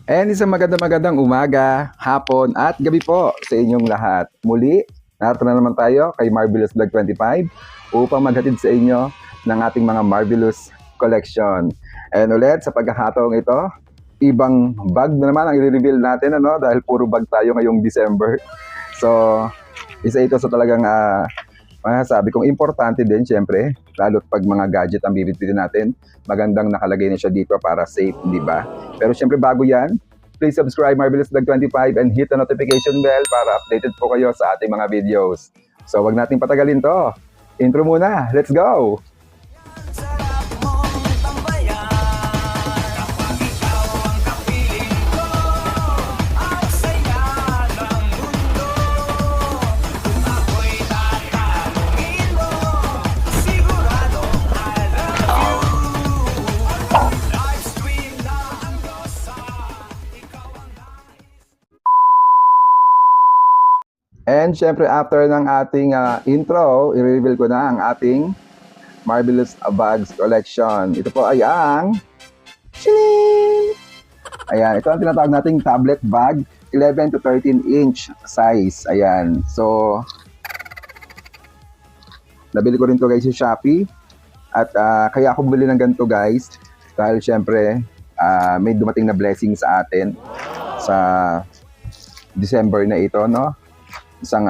And isang magandang umaga, hapon at gabi po sa inyong lahat. Muli, narito na naman tayo kay Marvelous Vlog 25 upang maghatid sa inyo ng ating mga Marvelous Collection. And ulit sa pagkakataong ito, ibang bag na naman ang i-reveal natin dahil puro bag tayo ngayong December. So, isa ito sa talagang masasabi kong importante din syempre, lalo't pag mga gadget ang bibitbitin natin, magandang nakalagay na siya dito para safe, di ba? Pero syempre bago yan, please subscribe Marvelous Vlog 25 and hit the notification bell para updated po kayo sa ating mga videos. So wag nating patagalin to. Intro muna, let's go! And syempre after ng ating intro, i-reveal ko na ang ating Marvelous Bags Collection. Ito po ay ang Shing! Ayan, ito ang tinatawag nating tablet bag, 11 to 13 inch size. Ayan, so nabili ko rin to guys sa Shopee. At kaya ako bumili ng ganito guys, dahil syempre may dumating na blessing sa atin sa December na ito, no? Isang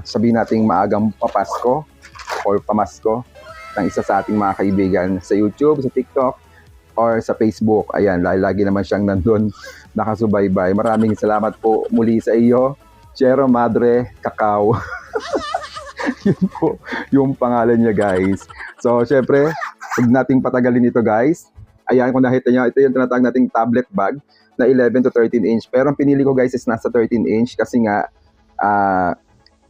sabihin nating maagang papasko or pamasko ng isa sa ating mga kaibigan sa YouTube, sa TikTok, or sa Facebook. Ayan, lagi naman siyang nandun, nakasubaybay. Maraming salamat po muli sa iyo, Chero Madre Cacao. Yun po yung pangalan niya guys. So, syempre, huwag nating patagalin ito guys. Ayan, kung nakita niyo, ito yung tinatawag nating tablet bag na 11 to 13 inch. Pero ang pinili ko guys is nasa 13 inch kasi nga,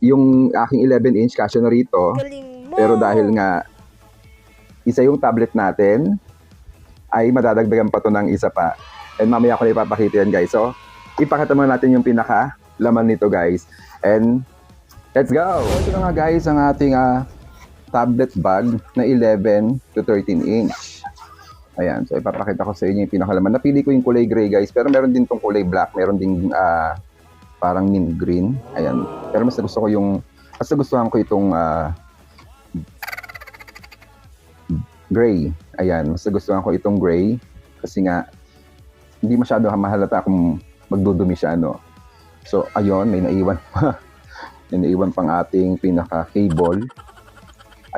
yung aking 11 inch kasya na rito. Pero dahil nga isa yung tablet natin, ay madadagdagan pa to ng isa pa. And mamaya ko na ipapakita yan guys. So, ipakita muna natin yung pinaka laman nito guys. And let's go! Ito na nga guys ang ating tablet bag na 11 to 13 inch. Ayan, so ipapakita ko sa inyo yung pinakalaman. Napili ko yung kulay gray guys, pero meron din tong kulay black, meron din parang mint green. Ayan, pero mas nagustuhan ko itong gray. Ayan, mas nagustuhan ko itong gray kasi nga hindi masyado mahalata kung magdudumi siya, no? So, ayun, may naiwan pa. May naiwan pang ating pinaka-cable.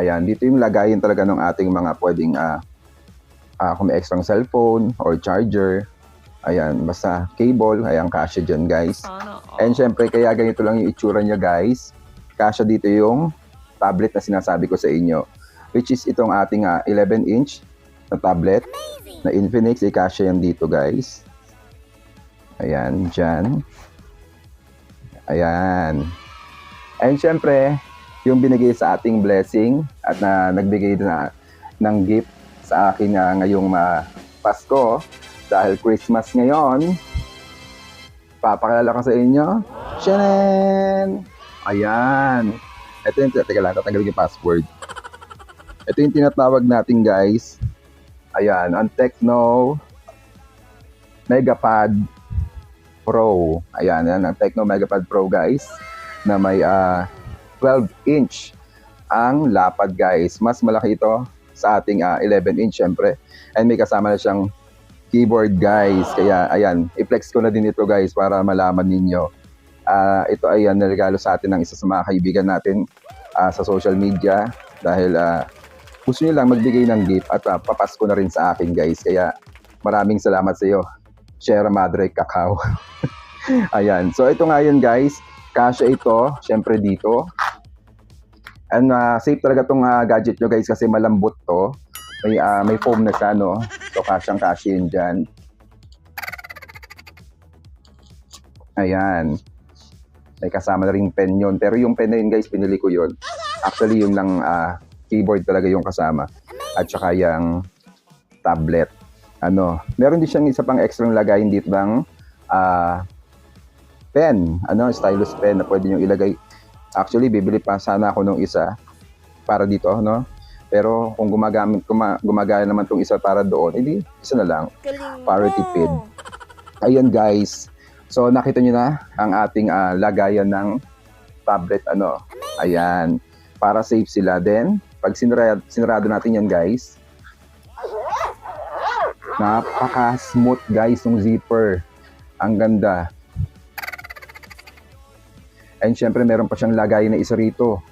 Ayan, dito yung lagayin talaga ng ating mga pwedeng kung may extra cellphone or charger. Ayan, basta cable, ayan, kasya dyan guys. And syempre, kaya ganito lang yung itsura niya guys. Kasya dito yung tablet na sinasabi ko sa inyo. Which is itong ating 11 inch na tablet na Infinix. Kasya yan dito guys. Ayan, dyan. Ayan. And syempre, yung binigay sa ating blessing at nagbigay na ng gift sa akin ngayong Pasko dahil Christmas ngayon, papakilala ko sa inyo. Shanen! Ayan. Ito yung, teka lang, tatanggalin yung password. Ito yung tinatawag natin guys. Ayan, ang Tecno Megapad Pro. Ayan, ang Tecno Megapad Pro guys na may 12 inch ang lapad guys. Mas malaki ito sa ating 11 inch syempre. And may kasama na siyang keyboard guys. Kaya ayan, i-flex ko na din ito guys para malaman ninyo. Ito ay naregalo sa atin ng isa sa mga kaibigan natin sa social media dahil gusto niyo lang magbigay ng gift at papasko na rin sa akin guys. Kaya maraming salamat sa iyo, Sierra Madre Cacao. Ayan, so ito nga yun guys. Kasya ito, syempre dito. And safe talaga tong gadget nyo guys kasi malambot to. May foam na siya, no? So kasyang-kasya yun dyan. Ayan. May kasama na rin pen yun. Pero yung pen na yun guys, pinili ko yun. Actually, yun lang keyboard talaga yung kasama. At saka yung tablet. Meron din siyang isa pang extra lagayin dito ng pen. Stylus pen na pwede nyo ilagay. Actually, bibili pa sana ako nung isa para dito, no? Pero kung gumagana naman tong isa para doon, hindi, isa na lang. Para tipid. Ayan guys. So nakita nyo na ang ating lagayan ng tablet ano. Ayan. Para safe sila. Then, pag sinarado natin yan guys, napaka-smooth guys ng zipper. Ang ganda. And syempre meron pa siyang lagay na isa rito.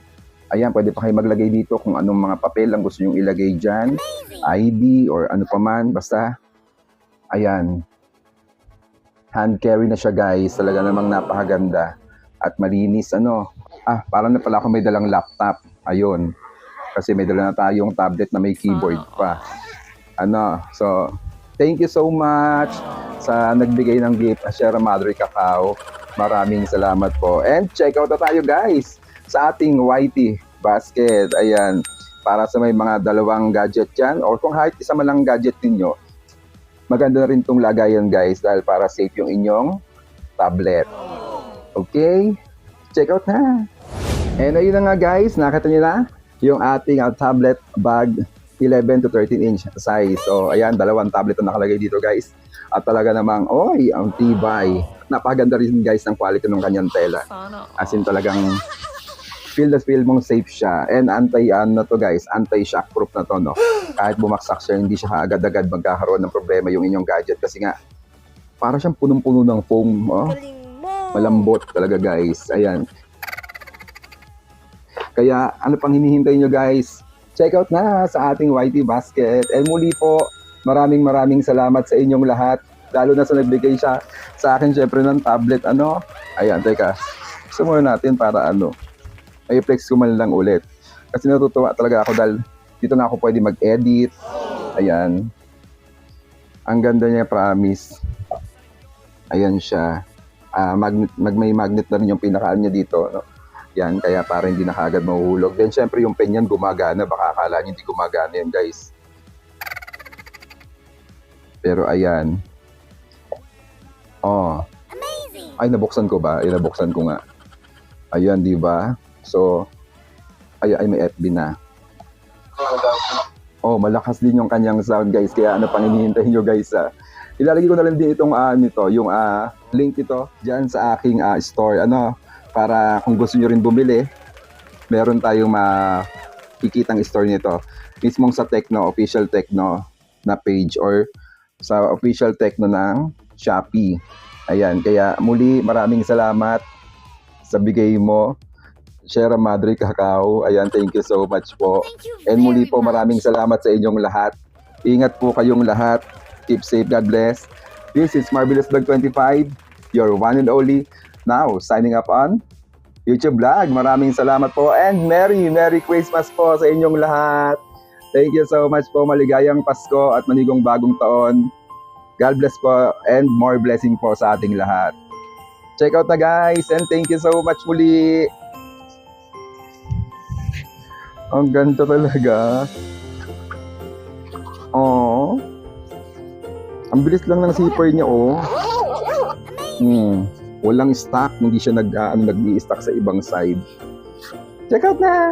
Ayan, pwede pa kayo maglagay dito kung anong mga papel ang gusto nyong ilagay dyan. ID or ano pa man. Basta, ayan. Hand carry na siya guys. Talaga namang napakaganda. At malinis ano. Parang na pala ako may dalang laptop. Ayun. Kasi may dala na tayong tablet na may keyboard pa. So, thank you so much sa nagbigay ng gift, Sierra Madre Cacao. Maraming salamat po. And check out na tayo guys sa ating YT basket. Ayan. Para sa may mga dalawang gadget yan. Or kung kahit isa man lang gadget ninyo, maganda na rin itong lagayan guys dahil para safe yung inyong tablet. Okay? Check out na. And ayun na nga guys, nakita nyo na yung ating tablet bag 11 to 13 inch size. So ayan, dalawang tablet na nakalagay dito guys. At talaga namang, ang tibay. Napaganda rin guys ng quality ng kanyang tela. As in talagang feel mong safe siya. And anti-shock proof na to, no? Kahit bumaksak siya, hindi siya agad-agad magkakaroon ng problema yung inyong gadget. Kasi nga, para siyang punong-puno ng foam. Malambot talaga guys. Ayan. Kaya ano pang hinihintay nyo guys? Check out na sa ating YT basket. And muli po, maraming salamat sa inyong lahat. Lalo na sa nagbigay siya sa akin syempre ng tablet. Ayan, teka. Gusto muna natin para i-flex ko man lang ulit. Kasi natutuwa talaga ako dahil dito na ako pwede mag-edit. Ayan. Ang ganda niya, promise. Ayan siya. May magnet na rin yung pinakaan niya dito. No? Yan, kaya para hindi na kaagad mahuhulog. Then syempre yung pen yan gumagana. Baka akala niyo hindi gumagana yan guys. Pero ayan. Amazing. Ay, nabuksan ko ba? Ay, nabuksan ko nga. Ayan, di ba? So, ay may FB na. Malakas din yung kanyang sound guys. Kaya ano pang hinihintay nyo guys. Ilalagay ko na lang din itong yung link ito dyan sa aking store. Para kung gusto nyo rin bumili, meron tayong makikitang store nito. Mismong sa Tecno, official Tecno na page or sa official Tecno ng Shopee. Ayan, kaya muli maraming salamat sa bigay mo, Sierra Madre Cacao. Ayan, thank you so much po. And muli po maraming salamat sa inyong lahat. Ingat po kayong lahat. Keep safe, God bless. This is Marvelous Vlog 25, your one and only. Now, signing up on YouTube Vlog. Maraming salamat po and Merry Christmas po sa inyong lahat. Thank you so much po. Maligayang Pasko at manigong bagong taon. God bless po and more blessing po sa ating lahat. Check out na guys and thank you so much muli. Ang ganda talaga. Ang bilis lang ng zipper niya Walang stock, hindi siya nag-i-stock sa ibang side. Check out na!